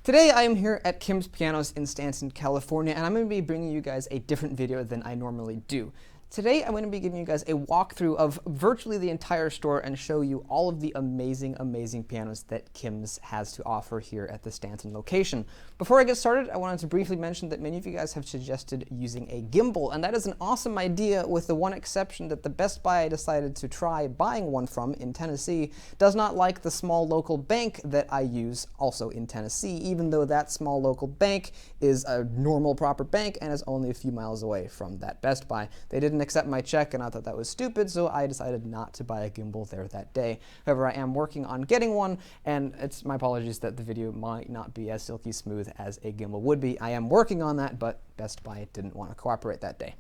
Today I am here at Kim's Pianos in Stanton, California, and I'm going to be bringing you guys a different video than I normally do. Today I'm going to be giving you guys a walkthrough of virtually the entire store and show you all of the amazing pianos that Kim's has to offer here at the Stanton location. Before I get started, I wanted to briefly mention that many of you guys have suggested using a gimbal, and that is an awesome idea, with the one exception that the Best Buy I decided to try buying one from in Tennessee does not like the small local bank that I use also in Tennessee, even though that small local bank is a normal proper bank and is only a few miles away from that Best Buy. They didn't accept my check, and I thought that was stupid, so I decided not to buy a gimbal there that day. However, I am working on getting one, and it's my apologies that the video might not be as silky smooth as a gimbal would be. I am working on that, but Best Buy didn't want to cooperate that day.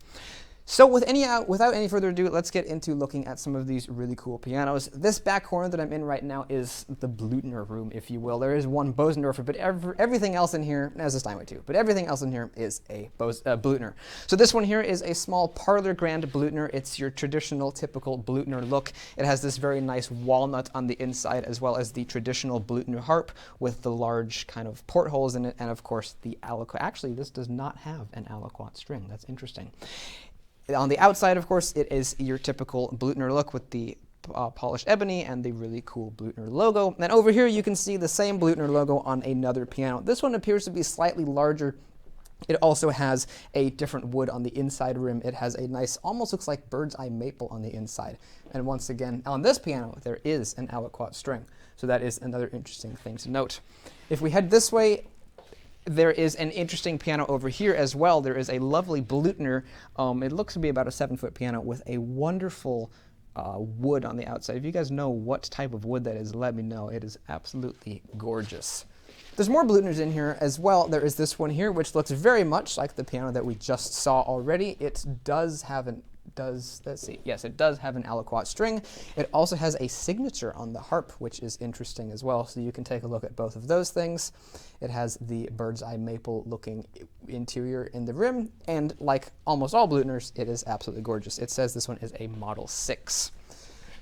So without any further ado, let's get into looking at some of these really cool pianos. This back corner that I'm in right now is the Bluethner room, if you will. There is one Bosendorfer, but everything else in here, as a Steinway too, but everything else in here is a Bluethner. So this one here is a small parlor grand Bluethner. It's your traditional, typical Bluethner look. It has this very nice walnut on the inside, as well as the traditional Bluethner harp with the large kind of portholes in it, and of course the aliquot. Actually, this does not have an aliquot string. That's interesting. On the outside, of course, it is your typical Bluethner look with the polished ebony and the really cool Bluethner logo. And over here, you can see the same Bluethner logo on another piano. This one appears to be slightly larger. It also has a different wood on the inside rim. It has a nice, almost looks like bird's eye maple on the inside. And once again, on this piano, there is an aliquot string. So that is another interesting thing to note. If we head this way, there is an interesting piano over here as well. There is a lovely Bluethner. It looks to be about a 7-foot piano with a wonderful wood on the outside. If you guys know what type of wood that is, let me know. It is absolutely gorgeous. There's more Bluethners in here as well. There is this one here, which looks very much like the piano that we just saw already. It does have an let's see. Yes, it does have an aliquot string. It also has a signature on the harp, which is interesting as well. So you can take a look at both of those things. It has the bird's eye maple looking interior in the rim, and like almost all Bluethners, it is absolutely gorgeous. It says this one is a Model 6.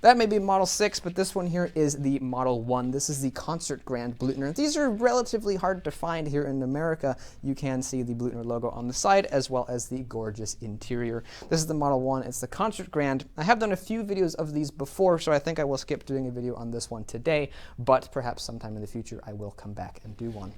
That may be Model 6, but this one here is the Model 1. This is the Concert Grand Bluethner. These are relatively hard to find here in America. You can see the Bluethner logo on the side, as well as the gorgeous interior. This is the Model 1. It's the Concert Grand. I have done a few videos of these before, so I think I will skip doing a video on this one today, but perhaps sometime in the future I will come back and do one.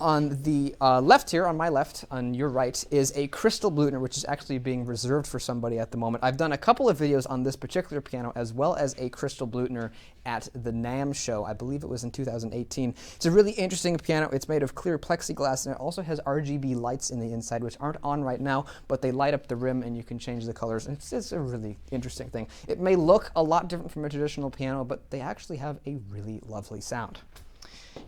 On the left here, on my left, on your right, is a crystal Bluethner, which is actually being reserved for somebody at the moment. I've done a couple of videos on this particular piano, as well as a crystal Bluethner at the NAMM show. I believe it was in 2018. It's a really interesting piano. It's made of clear plexiglass, and it also has RGB lights in the inside, which aren't on right now, but they light up the rim, and you can change the colors. It's a really interesting thing. It may look a lot different from a traditional piano, but they actually have a really lovely sound.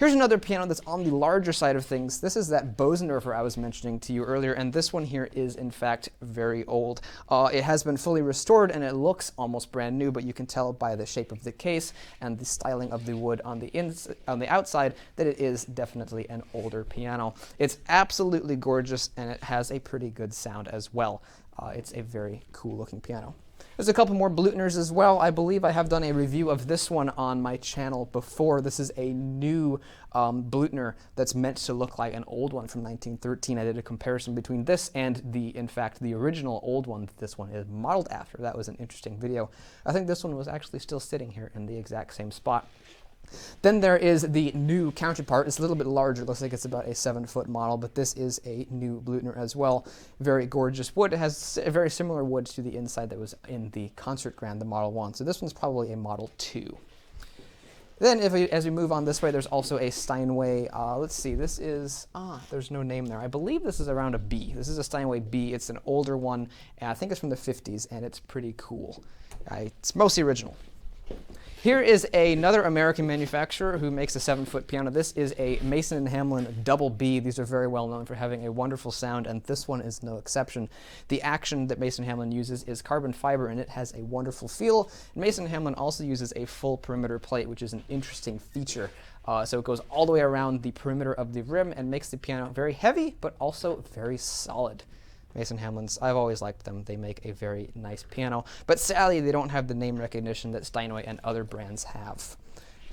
Here's another piano that's on the larger side of things. This is that Bosendorfer I was mentioning to you earlier, and this one here is in fact very old. It has been fully restored and it looks almost brand new, but you can tell by the shape of the case and the styling of the wood on the outside that it is definitely an older piano. It's absolutely gorgeous, and it has a pretty good sound as well. It's a very cool looking piano. There's a couple more Bluethners as well. I believe I have done a review of this one on my channel before. This is a new Bluethner that's meant to look like an old one from 1913. I did a comparison between this and in fact, the original old one that this one is modeled after. That was an interesting video. I think this one was actually still sitting here in the exact same spot. Then there is the new counterpart. It's a little bit larger. It looks like it's about a 7-foot model, but this is a new Bluethner as well. Very gorgeous wood. It has a very similar wood to the inside that was in the Concert Grand, the Model 1. So this one's probably a Model 2. Then as we move on this way, there's also a Steinway. Let's see, this is, there's no name there. I believe this is around a B. This is a Steinway B. It's an older one, and I think it's from the 50s, and it's pretty cool. It's mostly original. Here is another American manufacturer who makes a 7-foot piano. This is a Mason & Hamlin Double B. These are very well known for having a wonderful sound, and this one is no exception. The action that Mason & Hamlin uses is carbon fiber, and it has a wonderful feel. Mason & Hamlin also uses a full perimeter plate, which is an interesting feature. So it goes all the way around the perimeter of the rim and makes the piano very heavy, but also very solid. Mason Hamlin's, I've always liked them. They make a very nice piano, but sadly they don't have the name recognition that Steinway and other brands have.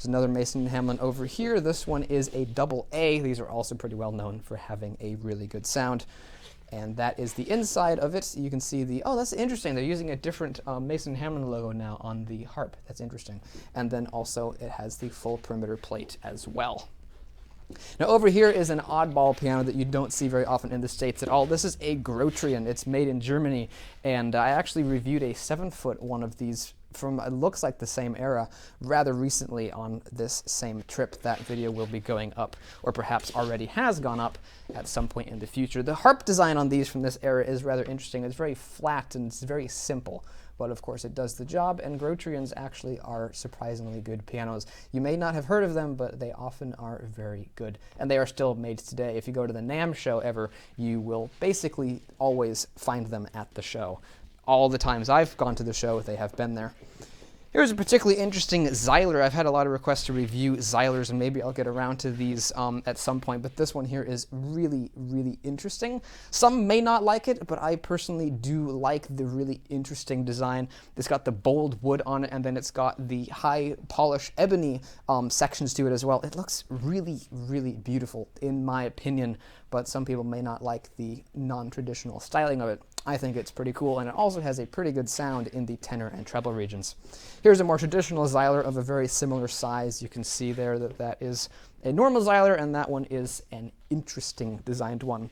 There's another Mason & Hamlin over here. This one is a double A. These are also pretty well known for having a really good sound. And that is the inside of it. You can see the, oh, that's interesting. They're using a different Mason & Hamlin logo now on the harp. That's interesting. And then also it has the full perimeter plate as well. Now over here is an oddball piano that you don't see very often in the States at all. This is a Grotrian. It's made in Germany, and I actually reviewed a 7-foot one of these from, it looks like the same era, rather recently on this same trip. That video will be going up, or perhaps already has gone up at some point in the future. The harp design on these from this era is rather interesting. It's very flat and it's very simple. But of course it does the job, and Grotrians actually are surprisingly good pianos. You may not have heard of them, but they often are very good. And they are still made today. If you go to the NAMM show ever, you will basically always find them at the show. All the times I've gone to the show, they have been there. Here's a particularly interesting Xyler. I've had a lot of requests to review Xylers, and maybe I'll get around to these at some point, but this one here is really, really interesting. Some may not like it, but I personally do like the really interesting design. It's got the bold wood on it, and then it's got the high polish ebony sections to it as well. It looks really, really beautiful, in my opinion, but some people may not like the non-traditional styling of it. I think it's pretty cool, and it also has a pretty good sound in the tenor and treble regions. Here's a more traditional Xyler of a very similar size. You can see there that that is a normal Xyler, and that one is an interesting designed one.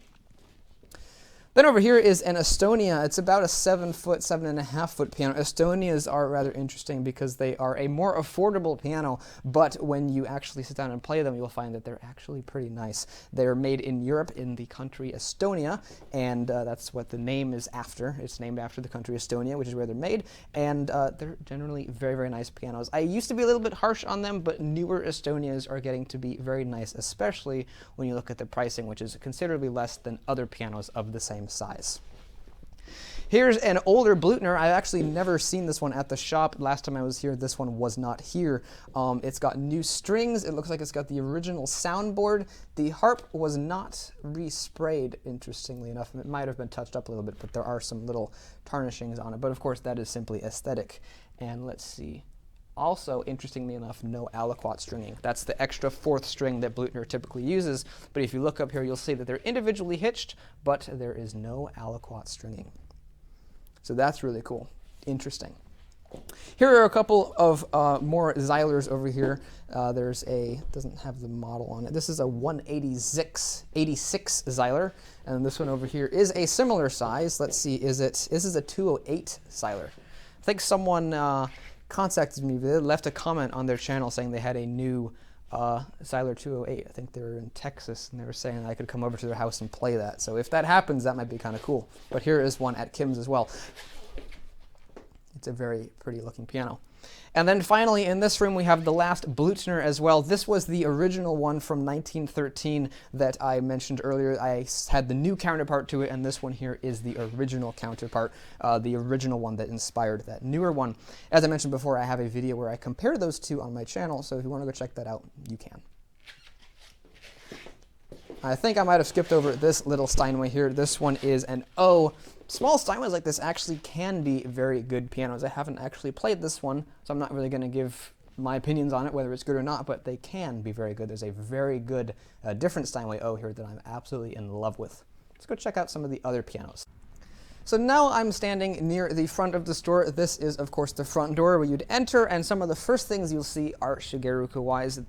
Then over here is an Estonia. It's about a 7-foot, 7.5-foot piano. Estonias are rather interesting because they are a more affordable piano, but when you actually sit down and play them, you'll find that they're actually pretty nice. They're made in Europe in the country Estonia, and that's what the name is after. It's named after the country Estonia, which is where they're made, and they're generally very, very nice pianos. I used to be a little bit harsh on them, but newer Estonias are getting to be very nice, especially when you look at the pricing, which is considerably less than other pianos of the same size. Here's an older Bluethner. I've actually never seen this one at the shop. Last time I was here, this one was not here. It's got new strings. It looks like it's got the original soundboard. The harp was not resprayed, interestingly enough. It might have been touched up a little bit, but there are some little tarnishings on it. But of course, that is simply aesthetic. And let's see. Also, interestingly enough, no aliquot stringing. That's the extra 4th string that Bluethner typically uses, but if you look up here, you'll see that they're individually hitched, but there is no aliquot stringing. So that's really cool. Interesting. Here are a couple of more Xylers over here. There's a, doesn't have the model on it. This is a 186 Xyler, and this one over here is a similar size. Let's see, this is a 208 Xyler. I think someone contacted me, they left a comment on their channel saying they had a new Xyler 208. I think they were in Texas, and they were saying I could come over to their house and play that. So if that happens, that might be kind of cool. But here is one at Kim's as well. It's a very pretty looking piano. And then finally in this room we have the last Bluethner as well. This was the original one from 1913 that I mentioned earlier. I had the new counterpart to it, and this one here is the original counterpart, the original one that inspired that newer one. As I mentioned before, I have a video where I compare those two on my channel, so if you want to go check that out, you can. I think I might have skipped over this little Steinway here. This one is an O. Small Steinways like this actually can be very good pianos. I haven't actually played this one, so I'm not really going to give my opinions on it, whether it's good or not, but they can be very good. There's a very good different Steinway O here that I'm absolutely in love with. Let's go check out some of the other pianos. So now I'm standing near the front of the store. This is, of course, the front door where you'd enter, and some of the first things you'll see are Shigeru Kawai's.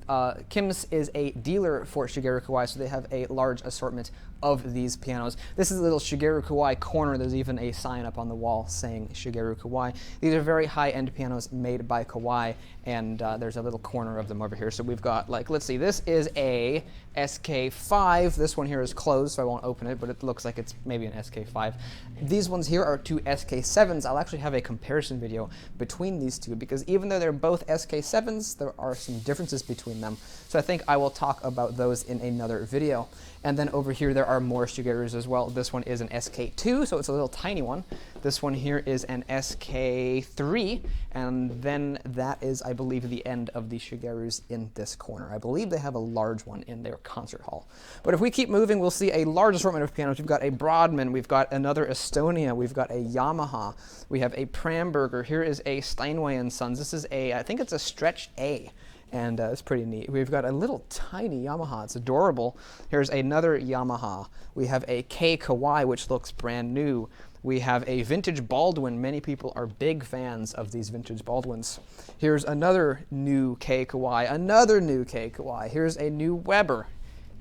Kim's is a dealer for Shigeru Kawai, so they have a large assortment of these pianos. This is a little Shigeru Kawai corner. There's even a sign up on the wall saying Shigeru Kawai. These are very high-end pianos made by Kawai, and there's a little corner of them over here. So we've got, like, let's see, this is a SK5. This one here is closed, so I won't open it, but it looks like it's maybe an SK5. These ones here are two SK7s. I'll actually have a comparison video between these two, because even though they're both SK7s, there are some differences between them. So I think I will talk about those in another video. And then over here there are more Shigerus as well. This one is an SK2, so it's a little tiny one. This one here is an SK3, and then that is, I believe, the end of the Shigerus in this corner. I believe they have a large one in their concert hall. But if we keep moving, we'll see a large assortment of pianos. We've got a Broadman, we've got another Estonia, we've got a Yamaha, we have a Pramberger. Here is a Steinway & Sons. This is a, I think it's a Stretch A. and it's pretty neat. We've got a little tiny Yamaha. It's adorable. Here's another Yamaha. We have a Kawai, which looks brand new. We have a vintage Baldwin. Many people are big fans of these vintage Baldwins. Here's another new Kawai, another new Kawai. Here's a new Weber.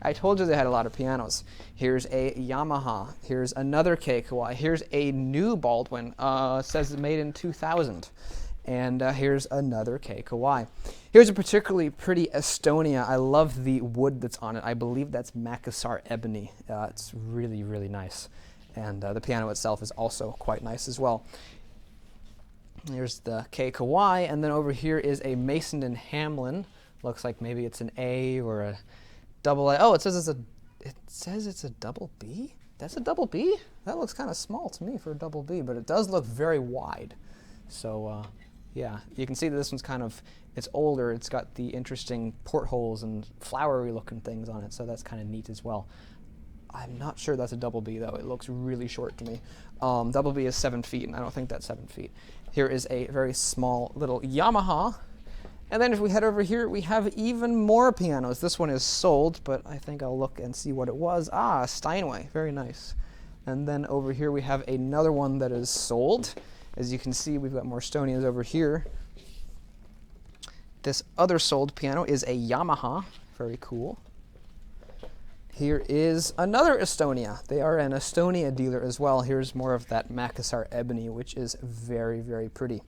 I told you they had a lot of pianos. Here's a Yamaha. Here's another Kawai. Here's a new Baldwin. It says it's made in 2000. And here's another Kawai. Here's a particularly pretty Estonia. I love the wood that's on it. I believe that's Makassar ebony. It's really, really nice. And the piano itself is also quite nice as well. Here's the Kawai, and then over here is a Mason and Hamlin. Looks like maybe it's an A or a double A. Oh, it says it's a double B? That's a double B? That looks kind of small to me for a double B, but it does look very wide. So, yeah, you can see that this one's it's older. It's got the interesting portholes and flowery looking things on it, so that's kind of neat as well. I'm not sure that's a double B, though. It looks really short to me. Double B is 7 feet, and I don't think that's 7 feet. Here is a very small little Yamaha. And then if we head over here, we have even more pianos. This one is sold, but I think I'll look and see what it was. Ah, Steinway. Very nice. And then over here we have another one that is sold. As you can see, we've got more Estonias over here. This other sold piano is a Yamaha. Very cool. Here is another Estonia. They are an Estonia dealer as well. Here's more of that Makassar ebony, which is very, very pretty.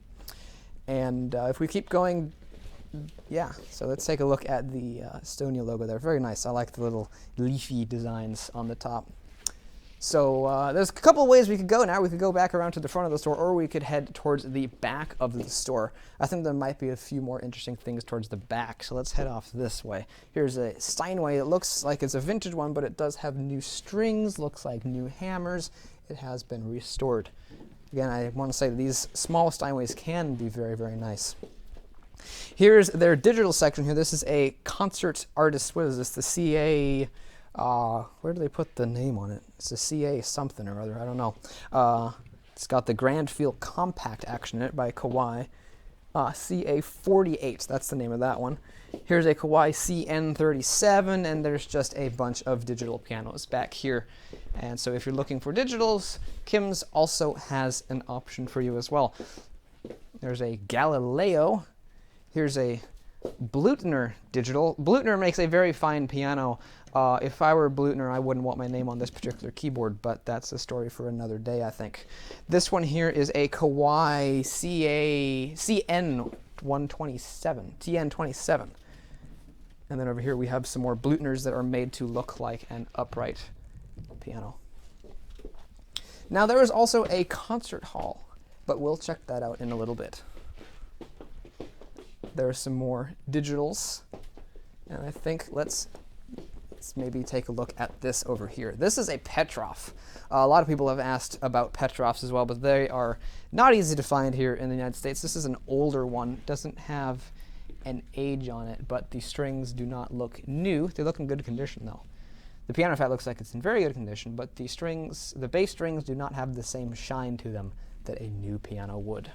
And if we keep going, yeah, so let's take a look at the Estonia logo there. Very nice. I like the little leafy designs on the top. So there's a couple of ways we could go now. We could go back around to the front of the store, or we could head towards the back of the store. I think there might be a few more interesting things towards the back, so let's head off this way. Here's a Steinway. It looks like it's a vintage one, but it does have new strings, looks like new hammers. It has been restored. Again, I want to say that these small Steinways can be very, very nice. Here's their digital section here. This is a concert artist. What is this? The CA... where do they put the name on it? It's a CA something or other, I don't know. It's got the Grand Feel Compact action in it by Kawai. CA48, that's the name of that one. Here's a Kawai CN37, and there's just a bunch of digital pianos back here. And so if you're looking for digitals, Kim's also has an option for you as well. There's a Galileo. Here's a Bluethner digital. Bluethner makes a very fine piano. If I were Bluethner, I wouldn't want my name on this particular keyboard, but that's a story for another day, I think. This one here is a Kawai TN27. And then over here we have some more Bluethners that are made to look like an upright piano. Now there is also a concert hall, but we'll check that out in a little bit. There are some more digitals, and I think let's maybe take a look at this over here. This is a Petroff. A lot of people have asked about Petroffs as well, but they are not easy to find here in the United States. This is an older one. Doesn't have an age on it, but the strings do not look new. They look in good condition, though. The piano fat looks like it's in very good condition, but the strings, the bass strings, do not have the same shine to them that a new piano would.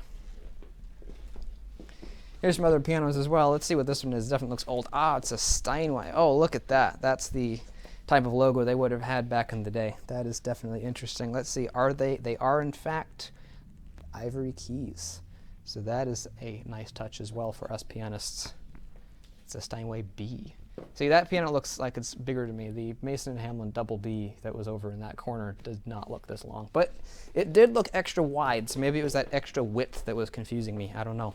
Here's some other pianos as well. Let's see what this one is. It definitely looks old. Ah, it's a Steinway. Oh, look at that. That's the type of logo they would have had back in the day. That is definitely interesting. Let's see. Are they? They are, in fact, ivory keys. So that is a nice touch as well for us pianists. It's a Steinway B. See, that piano looks like it's bigger to me. The Mason and Hamlin double B that was over in that corner does not look this long. But it did look extra wide, so maybe it was that extra width that was confusing me. I don't know.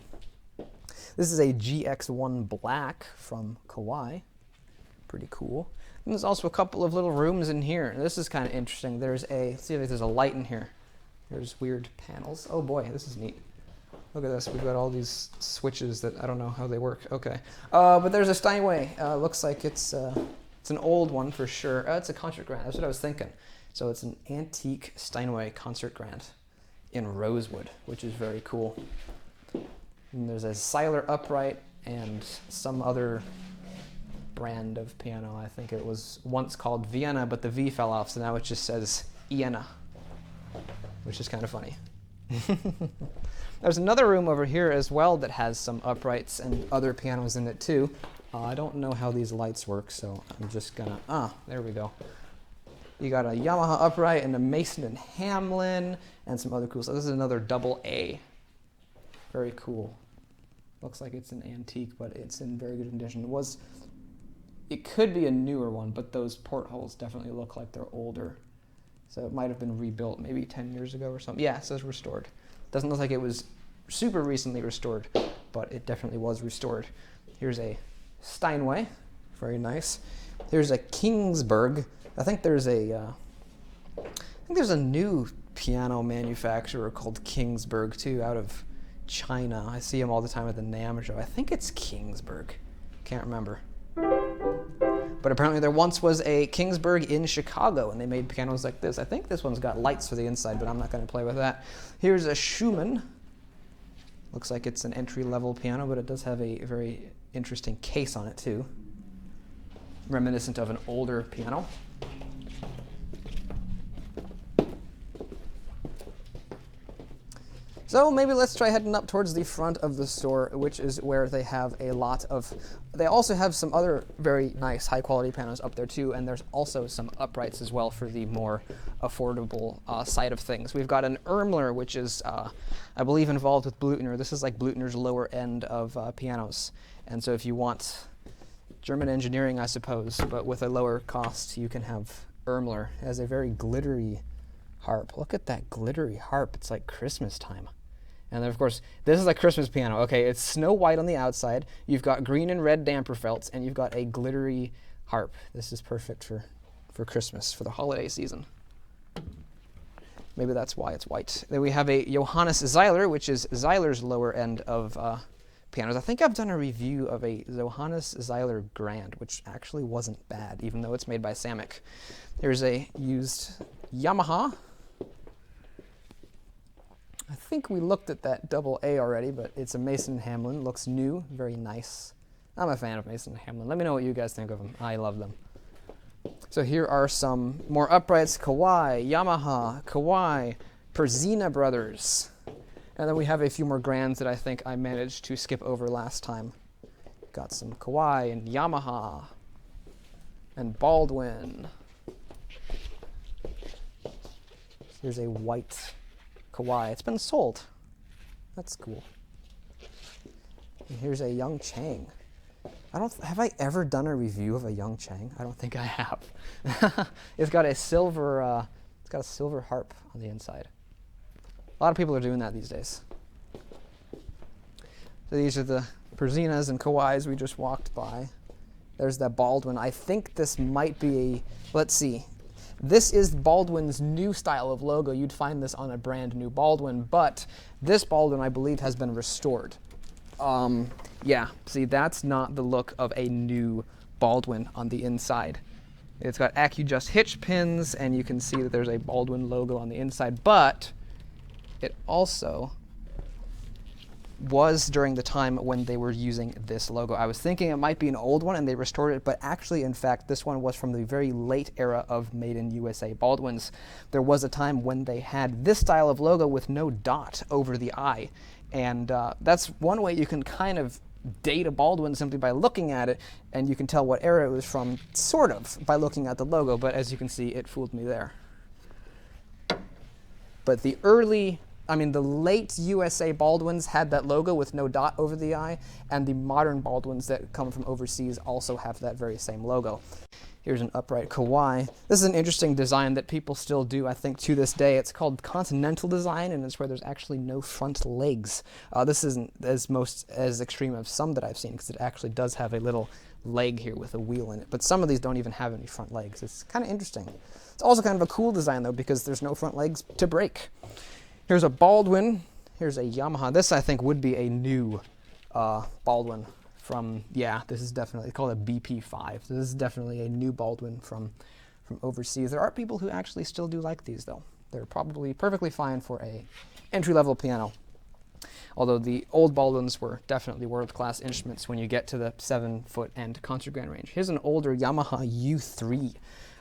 This is a GX1 Black from Kawai. Pretty cool. And there's also a couple of little rooms in here. This is kind of interesting. There's a, let's see if there's a light in here. There's weird panels. Oh boy, this is neat. Look at this. We've got all these switches that I don't know how they work. Okay. But there's a Steinway. Looks like it's an old one for sure. It's a concert grand. That's what I was thinking. So it's an antique Steinway concert grand in rosewood, which is very cool. And there's a Seiler upright and some other brand of piano. I think it was once called Vienna, but the V fell off, so now it just says Iena, which is kind of funny. There's another room over here as well that has some uprights and other pianos in it too. I don't know how these lights work, so I'm just gonna, there we go. You got a Yamaha upright and a Mason and Hamlin and some other cool stuff. This is another double A. Very cool. Looks like it's an antique, but it's in very good condition. It could be a newer one, but those portholes definitely look like they're older. So it might have been rebuilt maybe 10 years ago or something. Yeah, it says restored. Doesn't look like it was super recently restored, but it definitely was restored. Here's a Steinway, very nice. Here's a Kingsburg. I think there's a new piano manufacturer called Kingsburg too, out of China. I see him all the time at the NAMM show. I think it's Kingsburg. Can't remember. But apparently there once was a Kingsburg in Chicago, and they made pianos like this. I think this one's got lights for the inside, but I'm not going to play with that. Here's a Schumann. Looks like it's an entry-level piano, but it does have a very interesting case on it too, reminiscent of an older piano. So maybe let's try heading up towards the front of the store, which is where they have a lot of, they also have some other very nice high quality pianos up there too, and there's also some uprights as well for the more affordable side of things. We've got an Ermler, which is, I believe, involved with Bluethner. This is like Bluethner's lower end of pianos. And so if you want German engineering, I suppose, but with a lower cost, you can have Ermler. It has a very glittery harp. Look at that glittery harp. It's like Christmas time. And then, of course, this is a Christmas piano. Okay, it's snow white on the outside. You've got green and red damper felts, and you've got a glittery harp. This is perfect for Christmas, for the holiday season. Maybe that's why it's white. Then we have a Johannes Zeiler, which is Zeiler's lower end of pianos. I think I've done a review of a Johannes Zeiler Grand, which actually wasn't bad, even though it's made by Samick. Here's a used Yamaha. I think we looked at that double A already, but it's a Mason Hamlin. Looks new, very nice. I'm a fan of Mason Hamlin. Let me know what you guys think of them. I love them. So here are some more uprights. Kawai, Yamaha, Kawai, Perzina Brothers. And then we have a few more Grands that I think I managed to skip over last time. Got some Kawai and Yamaha and Baldwin. Here's a white Kawai. It's been sold. That's cool. And here's a Young Chang. Have I ever done a review of a Young Chang? I don't think I have. It's got a silver harp on the inside. A lot of people are doing that these days. So these are the Perzinas and Kawais we just walked by. There's that Baldwin. I think this might be let's see. This is Baldwin's new style of logo. You'd find this on a brand new Baldwin, but this Baldwin, I believe, has been restored. Yeah, see, that's not the look of a new Baldwin on the inside. It's got AccuJust hitch pins, and you can see that there's a Baldwin logo on the inside, but it also was during the time when they were using this logo. I was thinking it might be an old one and they restored it, but actually, in fact, this one was from the very late era of Made in USA Baldwins. There was a time when they had this style of logo with no dot over the eye, and that's one way you can kind of date a Baldwin simply by looking at it, and you can tell what era it was from, sort of, by looking at the logo, but as you can see, it fooled me there. But the late USA Baldwins had that logo with no dot over the eye, and the modern Baldwins that come from overseas also have that very same logo. Here's an upright Kawai. This is an interesting design that people still do, I think, to this day. It's called Continental Design, and it's where there's actually no front legs. This isn't as extreme as some that I've seen, because it actually does have a little leg here with a wheel in it. But some of these don't even have any front legs. It's kind of interesting. It's also kind of a cool design, though, because there's no front legs to break. Here's a Baldwin. Here's a Yamaha. This, I think, would be a new Baldwin from, yeah, this is definitely, it's called a BP5. So this is definitely a new Baldwin from overseas. There are people who actually still do like these, though. They're probably perfectly fine for a entry-level piano. Although the old Baldwins were definitely world-class instruments when you get to the 7-foot and concert grand range. Here's an older Yamaha U3.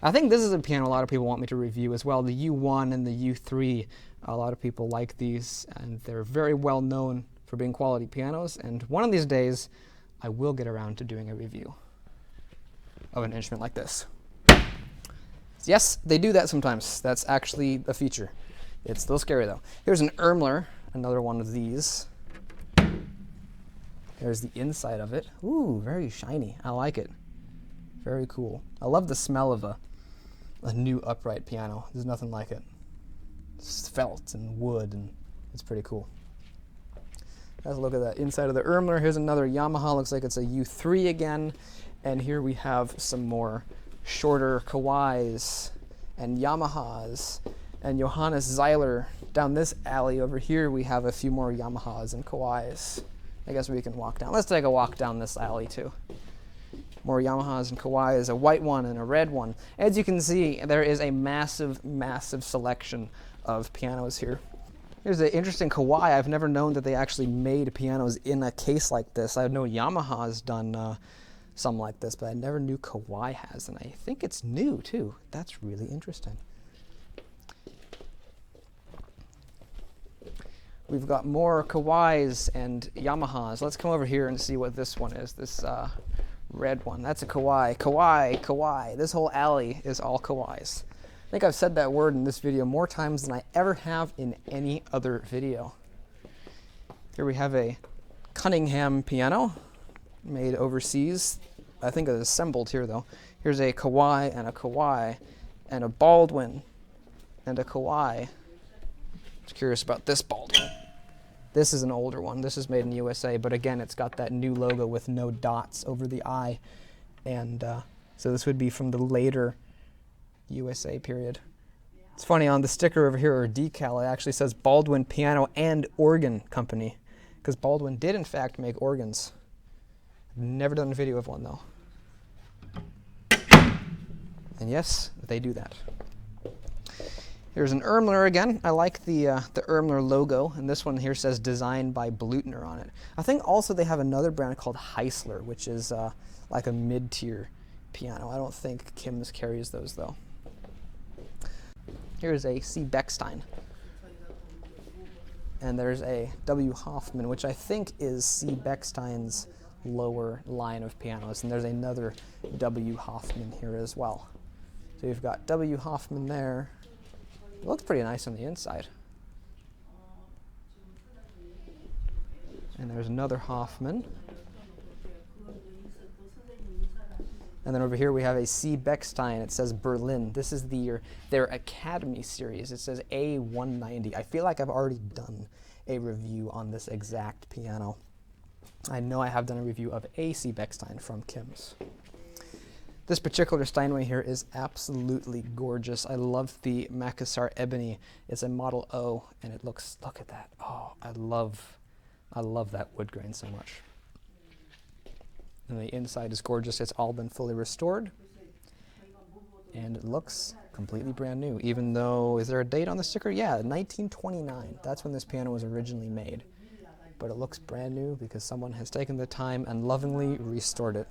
I think this is a piano a lot of people want me to review as well. The U1 and the U3, a lot of people like these, and they're very well known for being quality pianos. And one of these days, I will get around to doing a review of an instrument like this. Yes, they do that sometimes. That's actually a feature. It's still scary though. Here's an Ermler, another one of these. There's the inside of it. Ooh, very shiny. I like it. Very cool. I love the smell of a new upright piano. There's nothing like it. It's felt and wood, and it's pretty cool. Let's look at that inside of the Ermler. Here's another Yamaha. Looks like it's a U3 again. And here we have some more shorter Kawais and Yamahas and Johannes Zeiler. Down this alley over here, we have a few more Yamahas and Kawais. I guess we can walk down. Let's take a walk down this alley too. More Yamahas and Kawais, a white one and a red one. As you can see, there is a massive, massive selection of pianos here. Here's an interesting Kawai. I've never known that they actually made pianos in a case like this. I know Yamaha's done some like this, but I never knew Kawai has, and I think it's new too. That's really interesting. We've got more Kawais and Yamahas. Let's come over here and see what this one is, this red one. That's a Kawai. Kawai, Kawai. This whole alley is all Kawais. I think I've said that word in this video more times than I ever have in any other video. Here we have a Cunningham piano made overseas. I think it's assembled here though. Here's a Kawai and a Baldwin and a Kawai. I'm curious about this Baldwin. This is an older one. This is made in the USA, but again, it's got that new logo with no dots over the eye. And so this would be from the later USA period. It's funny, on the sticker over here, or decal, it actually says Baldwin Piano and Organ Company, because Baldwin did in fact make organs. I've never done a video of one though. And yes, they do that. Here's an Ermler again. I like the Ermler logo, and this one here says designed by Bluethner on it. I think also they have another brand called Heisler, which is like a mid-tier piano. I don't think Kim's carries those though. Here's a C. Bechstein. And there's a W. Hoffman, which I think is C. Bechstein's lower line of pianos. And there's another W. Hoffman here as well. So you've got W. Hoffman there. It looks pretty nice on the inside. And there's another Hoffman. And then over here we have a C. Bechstein. It says Berlin. This is their Academy series. It says A190. I feel like I've already done a review on this exact piano. I know I have done a review of a C. Bechstein from Kim's. This particular Steinway here is absolutely gorgeous. I love the Makassar Ebony. It's a Model O, and it looks, look at that. Oh, I love that wood grain so much. And the inside is gorgeous. It's all been fully restored. And it looks completely brand new, even though, is there a date on the sticker? Yeah, 1929. That's when this piano was originally made. But it looks brand new because someone has taken the time and lovingly restored it.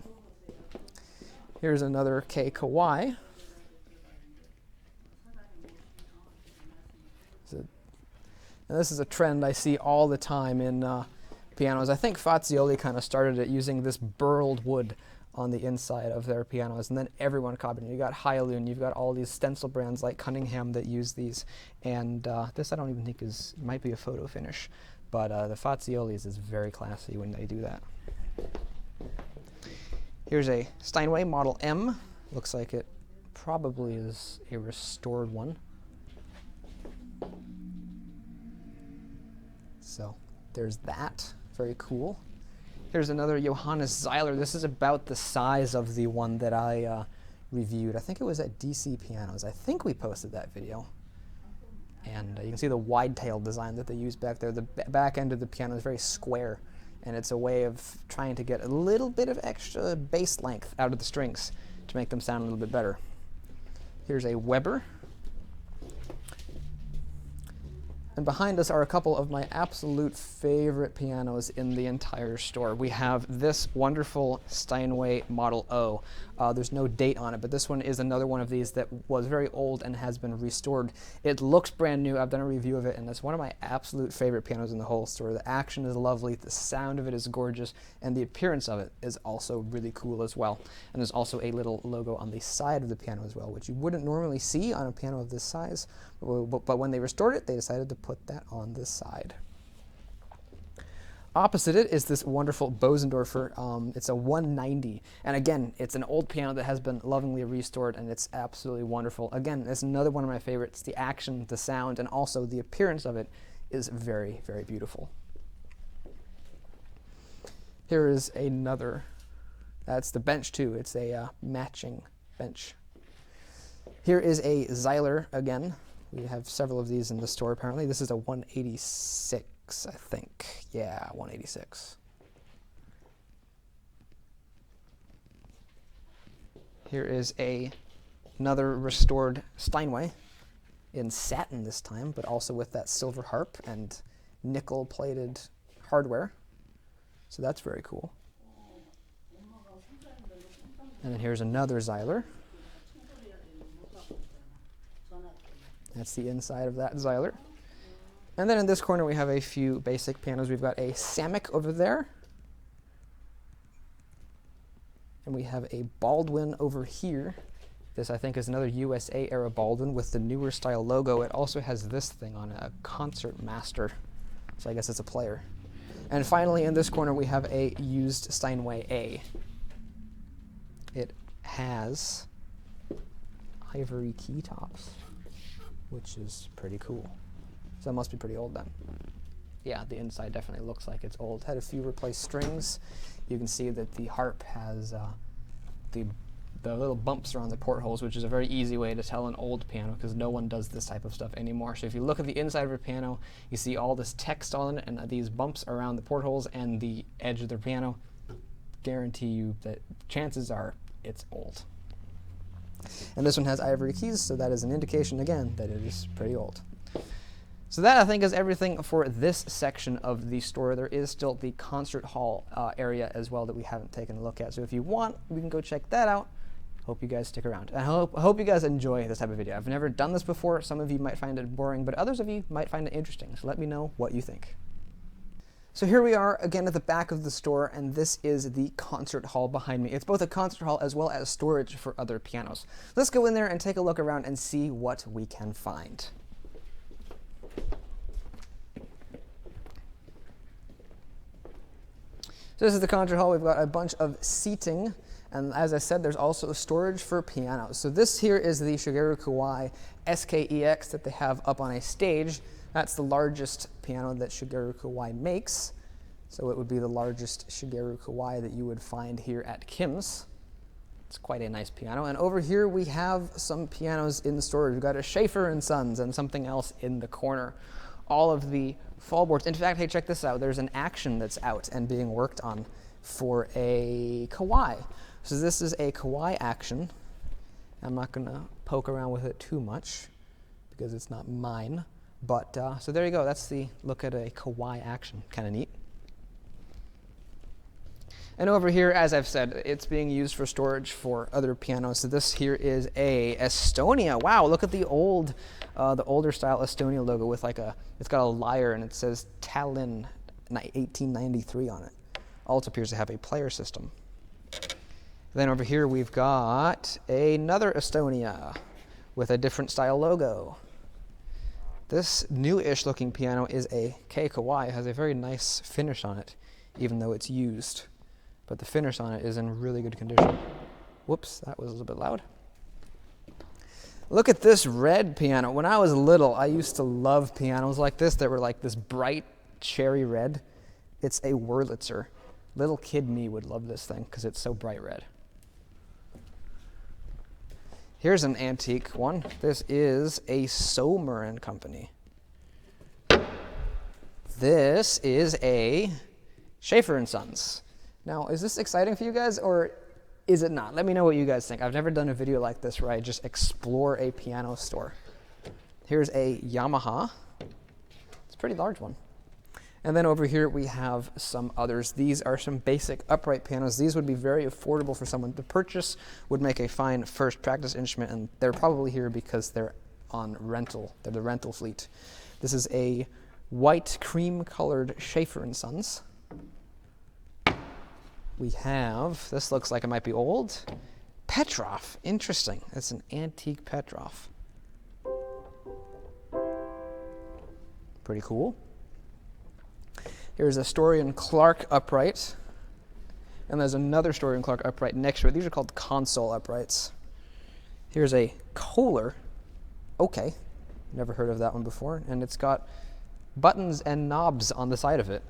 Here's another K. Kawai. And this is a trend I see all the time in pianos. I think Fazioli kind of started it using this burled wood on the inside of their pianos, and then everyone copied it. You got Hyalune, you've got all these stencil brands like Cunningham that use these, and this I don't even think might be a photo finish, but the Fazioli's is very classy when they do that. Here's a Steinway Model M. Looks like it probably is a restored one. So there's that. Very cool. Here's another Johannes Zeiler. This is about the size of the one that I reviewed. I think it was at DC Pianos. I think we posted that video. And you can see the wide-tail design that they use back there. The back end of the piano is very square, and it's a way of trying to get a little bit of extra bass length out of the strings to make them sound a little bit better. Here's a Weber. And behind us are a couple of my absolute favorite pianos in the entire store. We have this wonderful Steinway Model O. There's no date on it, but this one is another one of these that was very old and has been restored. It looks brand new. I've done a review of it, and it's one of my absolute favorite pianos in the whole store. The action is lovely, the sound of it is gorgeous, and the appearance of it is also really cool as well. And there's also a little logo on the side of the piano as well, which you wouldn't normally see on a piano of this size, but when they restored it, they decided to put that on this side. Opposite it is this wonderful Bosendorfer. It's a 190, and again, it's an old piano that has been lovingly restored, and it's absolutely wonderful. Again, it's another one of my favorites. The action, the sound, and also the appearance of it is very, very beautiful. Here is another. That's the bench too. It's a matching bench. Here is a Zeiler again. We have several of these in the store apparently. This is a 186. I think. Yeah, 186. Here is another restored Steinway in satin this time, but also with that silver harp and nickel-plated hardware. So that's very cool. And then here's another Zeiler. That's the inside of that Zeiler. And then in this corner we have a few basic pianos. We've got a Samick over there. And we have a Baldwin over here. This I think is another USA era Baldwin with the newer style logo. It also has this thing on it, a Concert Master. So I guess it's a player. And finally in this corner we have a used Steinway A. It has ivory key tops, which is pretty cool. So it must be pretty old then. Yeah, the inside definitely looks like it's old. Had a few replaced strings. You can see that the harp has the little bumps around the portholes, which is a very easy way to tell an old piano because no one does this type of stuff anymore. So if you look at the inside of a piano, you see all this text on it and these bumps around the portholes and the edge of the piano. Guarantee you that chances are it's old. And this one has ivory keys, so that is an indication again that it is pretty old. So that, I think, is everything for this section of the store. There is still the concert hall area as well that we haven't taken a look at. So if you want, we can go check that out. Hope you guys stick around. And I hope you guys enjoy this type of video. I've never done this before. Some of you might find it boring, but others of you might find it interesting. So let me know what you think. So here we are again at the back of the store, and this is the concert hall behind me. It's both a concert hall as well as storage for other pianos. Let's go in there and take a look around and see what we can find. So this is the concert hall. We've got a bunch of seating, and as I said, there's also storage for pianos. So this here is the Shigeru Kawai SKEX that they have up on a stage. That's the largest piano that Shigeru Kawai makes. So it would be the largest Shigeru Kawai that you would find here at Kim's. It's quite a nice piano. And over here we have some pianos in storage. We've got a Schaefer & Sons and something else in the corner. All of the fall boards. In fact, hey, check this out. There's an Action that's out and being worked on for a Kawai. So this is a Kawai Action. I'm not going to poke around with it too much because it's not mine. But, so there you go. That's the look at a Kawai Action. Kind of neat. And over here, as I've said, it's being used for storage for other pianos. So this here is a Estonia. Wow, look at the older style Estonia logo with like it's got a lyre and it says Tallinn 1893 on it. Also appears to have a player system. Then over here we've got another Estonia with a different style logo. This new-ish looking piano is a K Kawai. It has a very nice finish on it, even though it's used. But the finish on it is in really good condition. Whoops, that was a little bit loud. Look at this red piano. When I was little, I used to love pianos like this that were like this bright cherry red. It's a Wurlitzer. Little kid me would love this thing because it's so bright red. Here's an antique one. This is a Sommer & Company. This is a Schaefer & Sons. Now, is this exciting for you guys, or is it not? Let me know what you guys think. I've never done a video like this where I just explore a piano store. Here's a Yamaha. pretty large one. And then over here we have some others. These are some basic upright pianos. These would be very affordable for someone to purchase, would make a fine first practice instrument, and they're probably here because they're on rental. They're the rental fleet. This is a white cream-colored Schaefer & Sons. We have, this looks like it might be old, Petroff. Interesting. It's an antique Petroff. Pretty cool. Here's a Story & Clark upright, and there's another Story & Clark upright next to it. These are called console uprights. Here's a Kohler. Okay, never heard of that one before, and it's got buttons and knobs on the side of it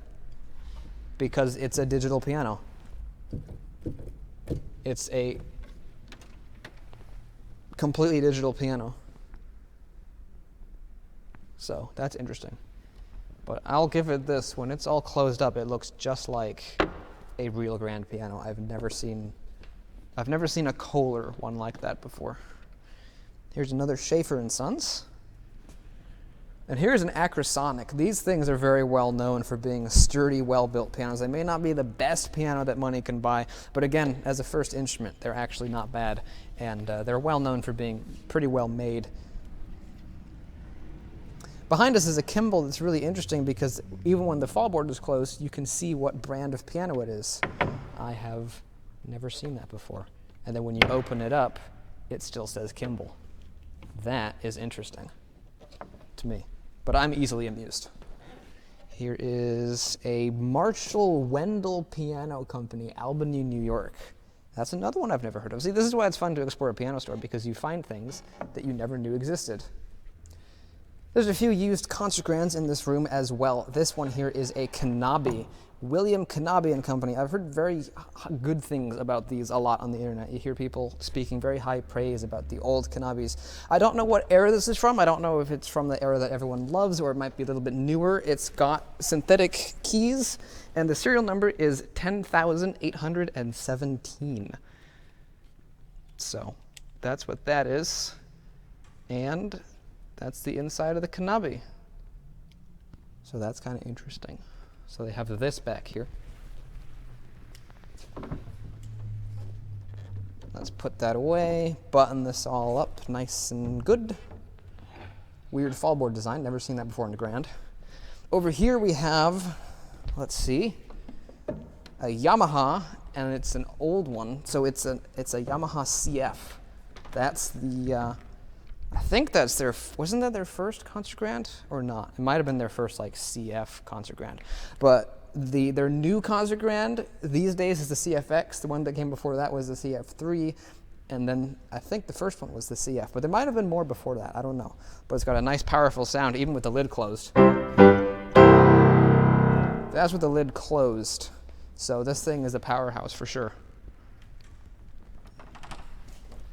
because it's a digital piano. It's a completely digital piano. So that's interesting. But I'll give it this, when it's all closed up, it looks just like a real grand piano. I've never seen a Kohler one like that before. Here's another Schaefer & Sons. And here's an Acrosonic. These things are very well known for being sturdy, well-built pianos. They may not be the best piano that money can buy, but again, as a first instrument, they're actually not bad. And they're well known for being pretty well made. Behind us is a Kimball that's really interesting because even when the fallboard is closed, you can see what brand of piano it is. I have never seen that before. And then when you open it up, it still says Kimball. That is interesting to me, but I'm easily amused. Here is a Marshall Wendell Piano Company, Albany, New York. That's another one I've never heard of. See, this is why it's fun to explore a piano store, because you find things that you never knew existed. There's a few used concert grands in this room as well. This one here is a Knabe, William Knabe and Company. I've heard very good things about these a lot on the internet. You hear people speaking very high praise about the old Knabes. I don't know what era this is from. I don't know if it's from the era that everyone loves or it might be a little bit newer. It's got synthetic keys and the serial number is 10,817. So that's what that is. And that's the inside of the Knabe. So that's kind of interesting. So they have this back here. Let's put that away, button this all up nice and good. Weird fallboard design, never seen that before in the Grand. Over here we have, let's see, a Yamaha, and it's an old one. So it's a Yamaha CF. That's the, I think that's their, wasn't that their first concert grand or not? It might have been their first like CF concert grand. But their new concert grand these days is the CFX. The one that came before that was the CF3. And then I think the first one was the CF. But there might have been more before that. I don't know. But it's got a nice powerful sound even with the lid closed. That's with the lid closed. So this thing is a powerhouse for sure.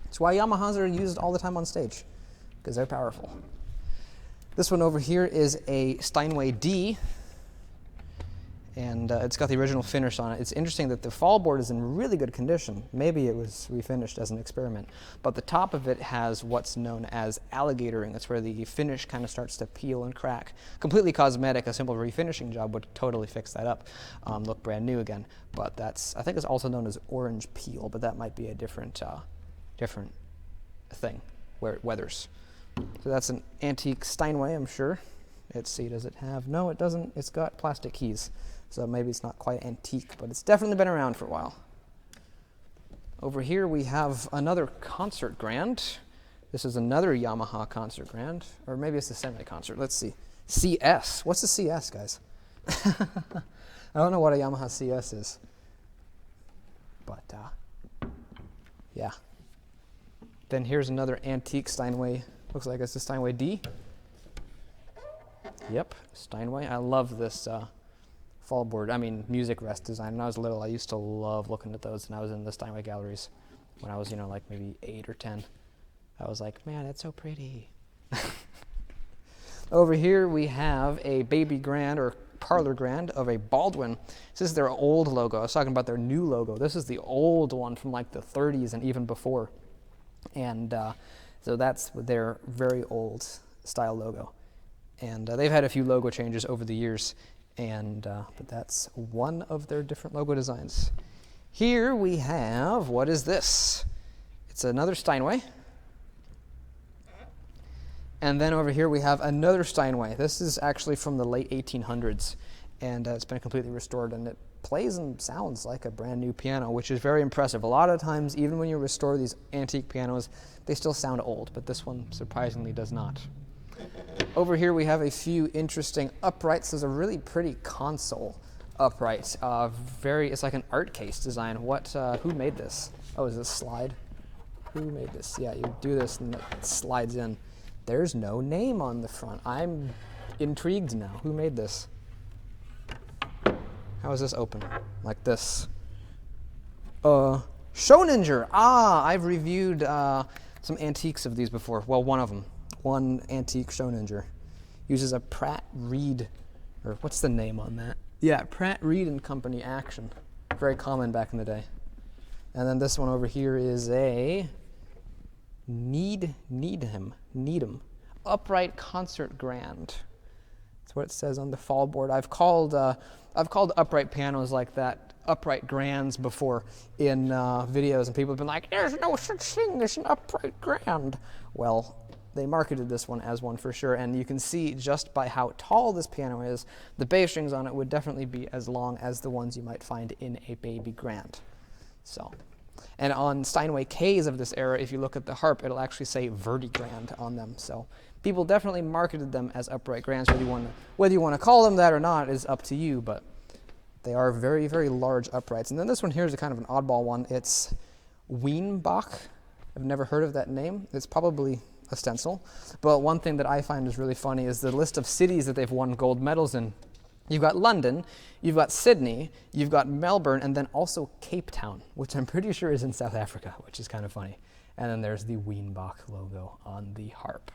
It's why Yamahas are used all the time on stage, because they're powerful. This one over here is a Steinway D, and it's got the original finish on it. It's interesting that the fallboard is in really good condition. Maybe it was refinished as an experiment, but the top of it has what's known as alligatoring. That's where the finish kind of starts to peel and crack. Completely cosmetic, a simple refinishing job would totally fix that up, look brand new again. But that's, I think it's also known as orange peel, but that might be a different thing where it weathers. So that's an antique Steinway, I'm sure. Let's see, does it have, no it doesn't, it's got plastic keys. So maybe it's not quite antique, but it's definitely been around for a while. Over here we have another concert grand. This is another Yamaha concert grand, or maybe it's a semi-concert, let's see. CS, what's the CS, guys? I don't know what a Yamaha CS is, but yeah. Then here's another antique Steinway. Looks like it's a Steinway D. Yep, Steinway. I love this fallboard, I mean music rest design. When I was little, I used to love looking at those, and I was in the Steinway galleries when I was, like maybe 8 or 10. I was like, man, that's so pretty. Over here we have a baby grand or parlor grand of a Baldwin. This is their old logo. I was talking about their new logo. This is the old one from like the 30s and even before. And so that's their very old style logo. And they've had a few logo changes over the years, and but that's one of their different logo designs. Here we have, what is this? It's another Steinway. And then over here we have another Steinway. This is actually from the late 1800s, and it's been completely restored, and it plays and sounds like a brand new piano, which is very impressive. A lot of times, even when you restore these antique pianos, they still sound old, but this one surprisingly does not. Over here we have a few interesting uprights. There's a really pretty console upright. It's like an art case design. Who made this? Oh, is this slide? Who made this? Yeah, you do this and it slides in. There's no name on the front. I'm intrigued now. Who made this? How is this open? Like this. Shoninger. I've reviewed some antiques of these before. Well, one of them. One antique Shoninger. Uses a Pratt Reed, or what's the name on that? Yeah, Pratt Reed and Company Action. Very common back in the day. And then this one over here is a Needham upright concert grand. That's what it says on the fall board. I've called upright pianos like that upright grands before in videos, and people have been like, "There's no such thing as an upright grand." Well, they marketed this one as one for sure, and you can see just by how tall this piano is, the bass strings on it would definitely be as long as the ones you might find in a baby grand. So, and on Steinway Ks of this era, if you look at the harp, it'll actually say Verdi-Grand on them. So people definitely marketed them as upright grands. Whether you want to call them that or not is up to you, but they are very, very large uprights. And then this one here is a kind of an oddball one. It's Wienbach. I've never heard of that name. It's probably a stencil. But one thing that I find is really funny is the list of cities that they've won gold medals in. You've got London, you've got Sydney, you've got Melbourne, and then also Cape Town, which I'm pretty sure is in South Africa, which is kind of funny. And then there's the Wienbach logo on the harp.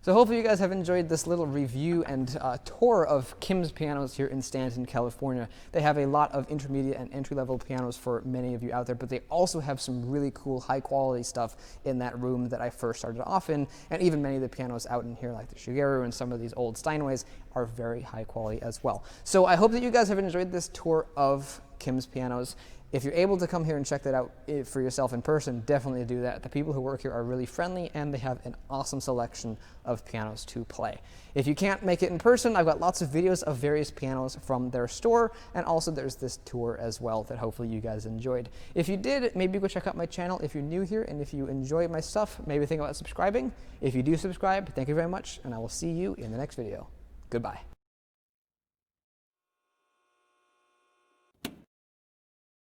So hopefully you guys have enjoyed this little review and tour of Kim's Pianos here in Stanton, California. They have a lot of intermediate and entry-level pianos for many of you out there, but they also have some really cool high-quality stuff in that room that I first started off in, and even many of the pianos out in here, like the Shigeru and some of these old Steinways, are very high quality as well. So I hope that you guys have enjoyed this tour of Kim's Pianos. If you're able to come here and check that out for yourself in person, definitely do that. The people who work here are really friendly, and they have an awesome selection of pianos to play. If you can't make it in person, I've got lots of videos of various pianos from their store, and also there's this tour as well that hopefully you guys enjoyed. If you did, maybe go check out my channel if you're new here, and if you enjoy my stuff, maybe think about subscribing. If you do subscribe, thank you very much, and I will see you in the next video. Goodbye.